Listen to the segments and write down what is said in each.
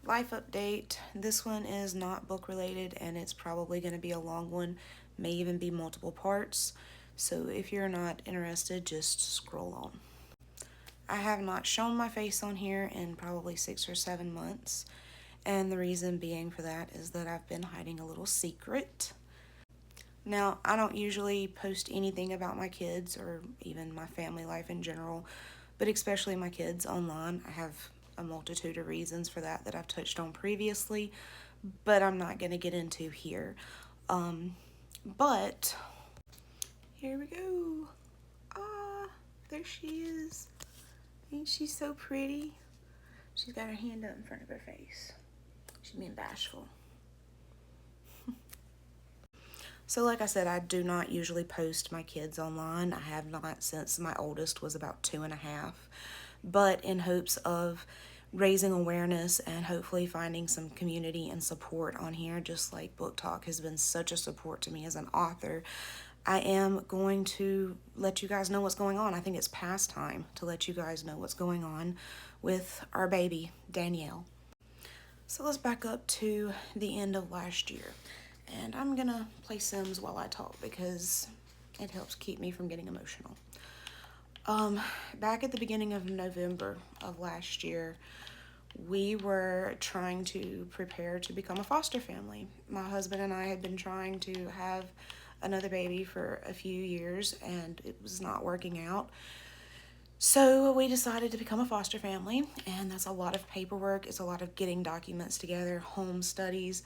life update. This one is not book related and it's probably going to be a long one, may even be multiple parts. So if you're not interested, just scroll on. I have not shown my face on here in probably 6 or 7 months. And the reason being for that is that I've been hiding a little secret. Now, I don't usually post anything about my kids or even my family life in general, but especially my kids online. I have a multitude of reasons for that I've touched on previously, but I'm not going to get into here. But here we go. Ah, there she is. Ain't she so pretty? She's got her hand up in front of her face. She's being bashful. So like I said, I do not usually post my kids online. I have not since my oldest was about 2.5. But in hopes of raising awareness and hopefully finding some community and support on here, just like Book Talk has been such a support to me as an author, I am going to let you guys know what's going on. I think it's past time to let you guys know what's going on with our baby, Danielle. So let's back up to the end of last year. And I'm gonna play Sims while I talk because it helps keep me from getting emotional. Back at the beginning of November of last year, we were trying to prepare to become a foster family. My husband and I had been trying to have another baby for a few years and it was not working out. So we decided to become a foster family, and that's a lot of paperwork. It's a lot of getting documents together, home studies,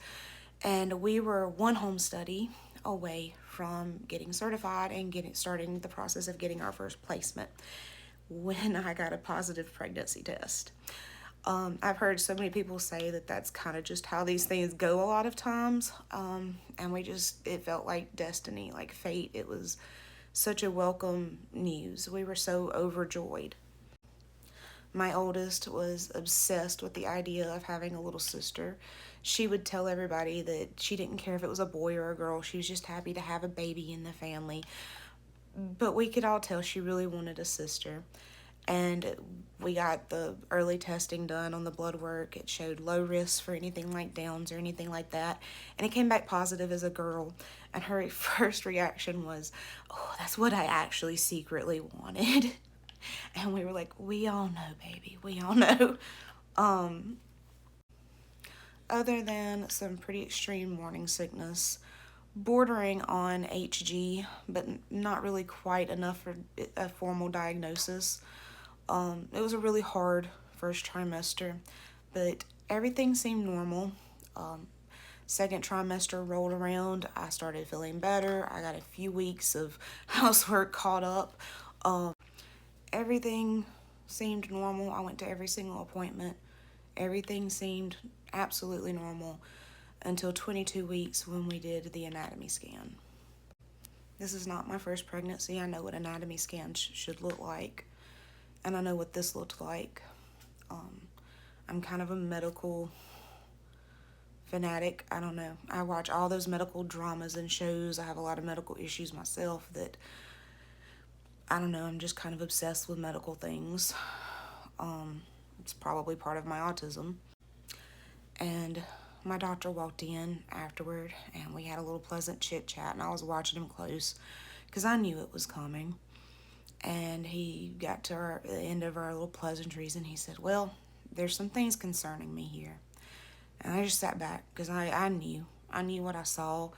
and we were one home study away from getting certified and starting the process of getting our first placement when I got a positive pregnancy test. I've heard so many people say that that's kind of just how these things go a lot of times, and it felt like destiny, like fate. It was such a welcome news. We were so overjoyed. My oldest was obsessed with the idea of having a little sister. She would tell everybody that she didn't care if it was a boy or a girl. She was just happy to have a baby in the family. But we could all tell she really wanted a sister. And we got the early testing done on the blood work. It showed low risk for anything like Downs or anything like that. And it came back positive as a girl. And her first reaction was, "Oh, that's what I actually secretly wanted." And we were like, "We all know, baby. We all know." Other than some pretty extreme morning sickness, bordering on HG, but not really quite enough for a formal diagnosis. It was a really hard first trimester, but everything seemed normal. Second trimester rolled around, I started feeling better. I got a few weeks of housework caught up. Everything seemed normal. I went to every single appointment. Everything seemed absolutely normal until 22 weeks when we did the anatomy scan. This is not my first pregnancy. I know what anatomy scans should look like, and I know what this looked like. I'm kind of a medical fanatic. I don't know. I watch all those medical dramas and shows. I have a lot of medical issues myself that, I don't know, I'm just kind of obsessed with medical things. It's probably part of my autism. And my doctor walked in afterward and we had a little pleasant chit chat, and I was watching him close because I knew it was coming. And he got to the end of our little pleasantries and he said, "Well, there's some things concerning me here." And I just sat back because I knew what I saw.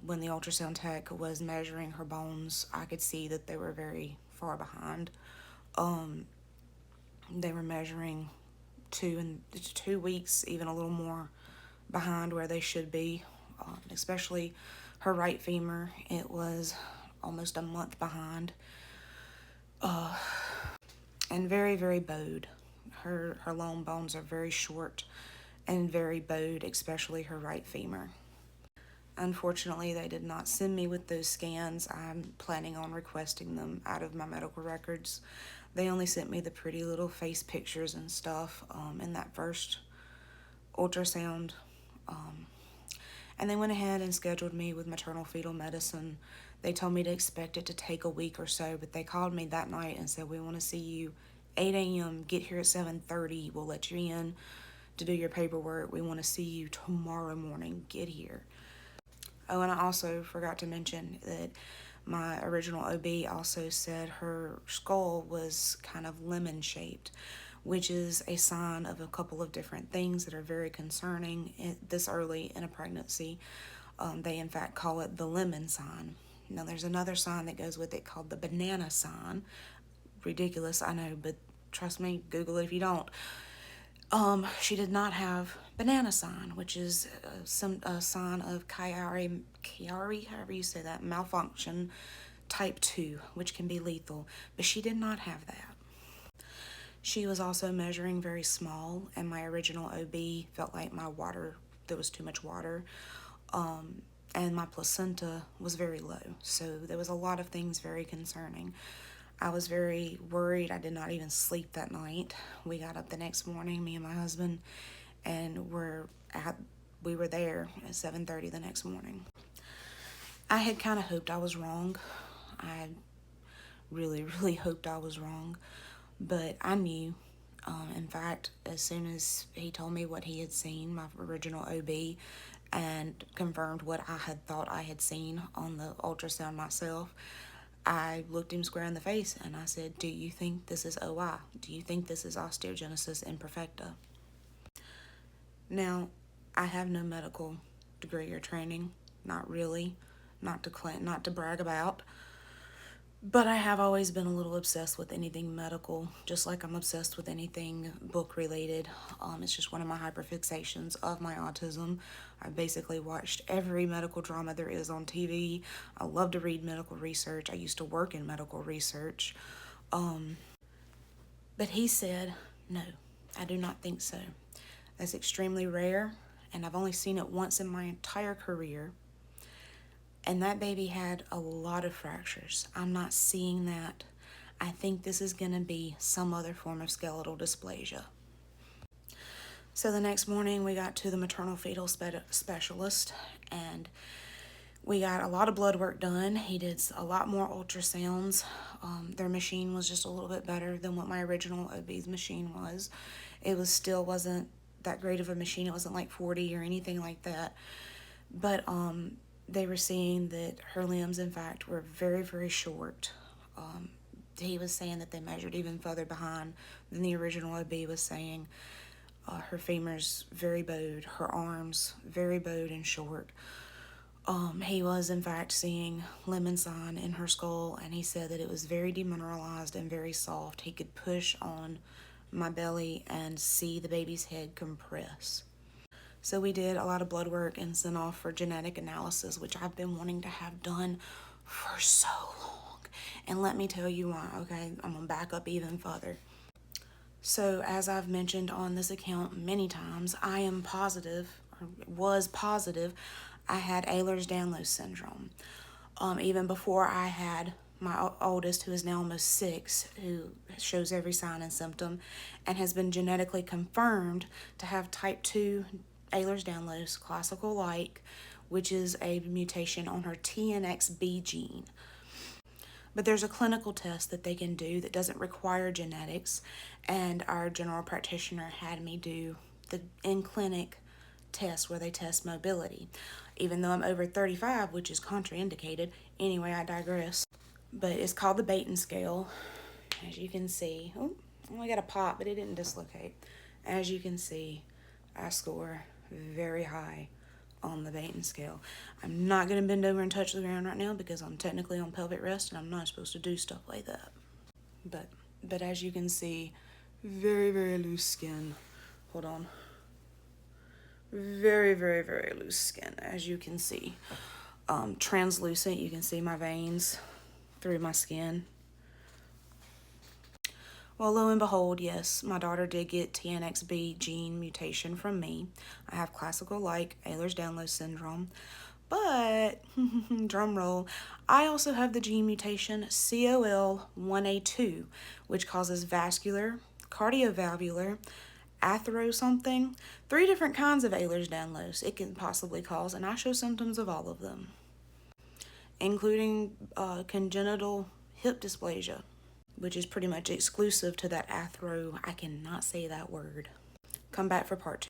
When the ultrasound tech was measuring her bones, I could see that they were very far behind. They were measuring 2 weeks, even a little more behind where they should be, especially her right femur. It was almost a month behind, and very, very bowed. Her long bones are very short and very bowed, especially her right femur. Unfortunately, they did not send me with those scans. I'm planning on requesting them out of my medical records. They only sent me the pretty little face pictures and stuff in that first ultrasound. And they went ahead and scheduled me with maternal fetal medicine. They told me to expect it to take a week or so, but they called me that night and said, "We want to see you 8 a.m. Get here at 7:30. We'll let you in to do your paperwork. We want to see you tomorrow morning. Get here. Oh, and I also forgot to mention that my original OB also said her skull was kind of lemon shaped, which is a sign of a couple of different things that are very concerning this early in a pregnancy. They in fact call it the lemon sign. Now there's another sign that goes with it called the banana sign. Ridiculous, I know, but trust me, Google it if you don't. She did not have banana sign, which is a sign of Chiari, however you say that, malfunction type 2, which can be lethal, but she did not have that. She was also measuring very small, and my original OB felt like there was too much water, and my placenta was very low, so there was a lot of things very concerning. I was very worried. I did not even sleep that night. We got up the next morning, me and my husband, and we were there at 7:30 the next morning. I had kind of hoped I was wrong. I really, really hoped I was wrong, but I knew. In fact, as soon as he told me what he had seen, my original OB, and confirmed what I had thought I had seen on the ultrasound myself, I looked him square in the face and I said, do you think this is OI? Do you think this is osteogenesis imperfecta? Now, I have no medical degree or training, not really, not to brag about, but I have always been a little obsessed with anything medical, just like I'm obsessed with anything book related. It's just one of my hyperfixations of my autism. I basically watched every medical drama there is on TV. I love to read medical research. I used to work in medical research. But he said, no, I do not think so. That's extremely rare, and I've only seen it once in my entire career. And that baby had a lot of fractures. I'm not seeing that. I think this is going to be some other form of skeletal dysplasia. So the next morning we got to the maternal fetal specialist, and we got a lot of blood work done. He did a lot more ultrasounds. Their machine was just a little bit better than what my original OB's machine was. It wasn't that great of a machine. It wasn't like 40 or anything like that. But they were seeing that her limbs, in fact, were very, very short. He was saying that they measured even further behind than the original OB was saying. Her femurs very bowed, her arms very bowed and short. He was, in fact, seeing lemon sign in her skull, and he said that it was very demineralized and very soft. He could push on my belly and see the baby's head compress. So we did a lot of blood work and sent off for genetic analysis, which I've been wanting to have done for so long. And let me tell you why, okay? I'm going to back up even further. So as I've mentioned on this account many times, I am positive, or was positive, I had Ehlers-Danlos syndrome. Even before I had my oldest, who is now almost 6, who shows every sign and symptom, and has been genetically confirmed to have type 2 Ehlers-Danlos, classical-like, which is a mutation on her TNXB gene. But there's a clinical test that they can do that doesn't require genetics, and our general practitioner had me do the in-clinic test where they test mobility. Even though I'm over 35, which is contraindicated, anyway, I digress. But it's called the Batten scale, as you can see. Oh, I only got a pop, but it didn't dislocate. As you can see, I score very high on the Batten scale. I'm not going to bend over and touch the ground right now because I'm technically on pelvic rest and I'm not supposed to do stuff like that. But as you can see, very, very loose skin. Hold on. Very, very, very loose skin, as you can see. Translucent, you can see my veins through my skin. Well, lo and behold, yes, my daughter did get TNXB gene mutation from me. I have classical-like Ehlers-Danlos syndrome, but, drum roll, I also have the gene mutation COL1A2, which causes vascular, cardiovalvular, athero something, 3 different kinds of Ehlers-Danlos it can possibly cause, and I show symptoms of all of them, including congenital hip dysplasia, which is pretty much exclusive to that athero. I cannot say that word. Come back for part 2.